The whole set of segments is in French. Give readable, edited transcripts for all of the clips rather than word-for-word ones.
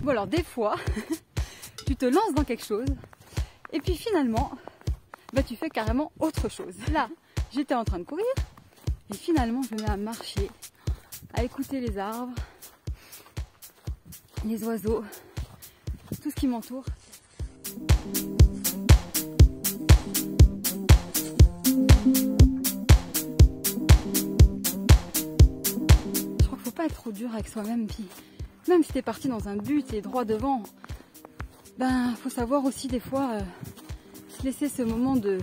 Bon alors des fois, tu te lances dans quelque chose et puis finalement, bah, tu fais carrément autre chose. Là, j'étais en train de courir et finalement je me mets à marcher, à écouter les arbres, les oiseaux, tout ce qui m'entoure. Je crois qu'il faut pas être trop dur avec soi-même, puis même si t'es parti dans un but et droit devant, ben faut savoir aussi des fois se laisser ce moment de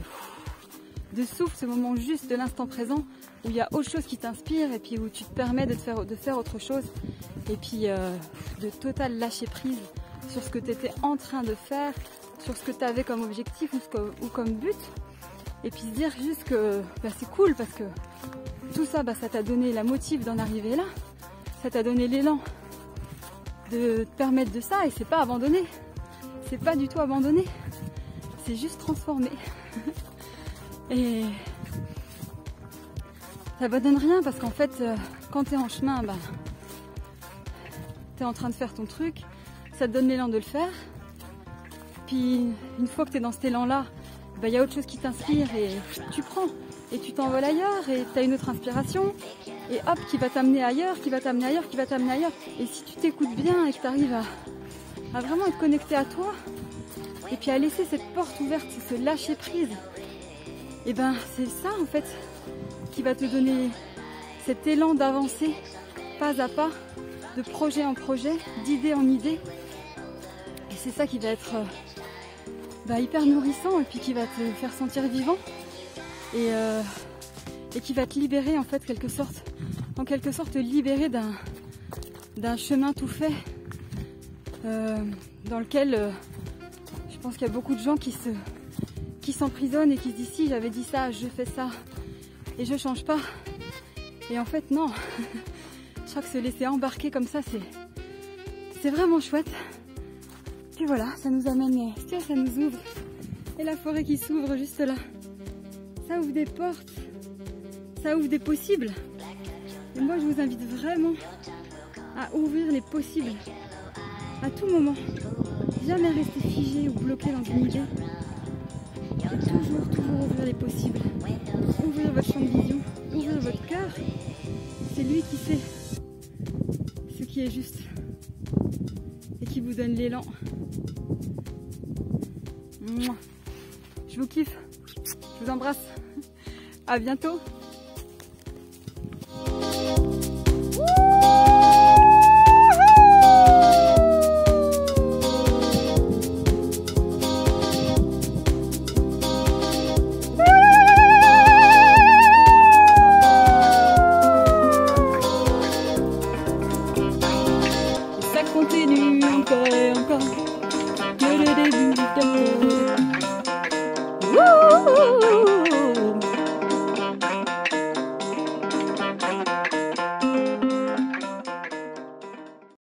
souffle, ce moment juste de l'instant présent où il y a autre chose qui t'inspire et puis où tu te permets de faire autre chose et puis de total lâcher prise sur ce que tu étais en train de faire, sur ce que tu avais comme objectif ou comme but, et puis se dire juste que bah, c'est cool parce que tout ça, bah, ça t'a donné la motive d'en arriver là, ça t'a donné l'élan de te permettre de ça et c'est pas abandonné, c'est pas du tout abandonné, c'est juste transformé. Et ça abandonne rien parce qu'en fait, quand tu es en chemin, bah, tu es en train de faire ton truc, ça te donne l'élan de le faire. Puis une fois que tu es dans cet élan-là, bah, y a autre chose qui t'inspire et tu prends et tu t'envoles ailleurs et tu as une autre inspiration et hop, qui va t'amener ailleurs, qui va t'amener ailleurs, qui va t'amener ailleurs. Et si tu t'écoutes bien et que tu arrives à vraiment être connecté à toi et puis à laisser cette porte ouverte, se lâcher prise, et ben c'est ça en fait qui va te donner cet élan d'avancer pas à pas, de projet en projet, d'idée en idée. Et c'est ça qui va être hyper nourrissant et puis qui va te faire sentir vivant et qui va te libérer en fait en quelque sorte libérer d'un chemin tout fait dans lequel je pense qu'il y a beaucoup de gens qui s'emprisonnent et qui se disent si j'avais dit ça, je fais ça et je change pas. Et en fait non, je crois que se laisser embarquer comme ça c'est vraiment chouette. Puis voilà, ça nous amène, ça nous ouvre. Et la forêt qui s'ouvre juste là, ça ouvre des portes, ça ouvre des possibles. Et moi je vous invite vraiment à ouvrir les possibles à tout moment. Jamais rester figé ou bloqué dans une idée. Et toujours ouvrir les possibles. Ouvrir votre champ de vision, ouvrir votre cœur. C'est lui qui sait ce qui est juste et qui vous donne l'élan. Je vous kiffe, je vous embrasse, à bientôt. Ça continue encore et encore, que le début du temps. Wouhou!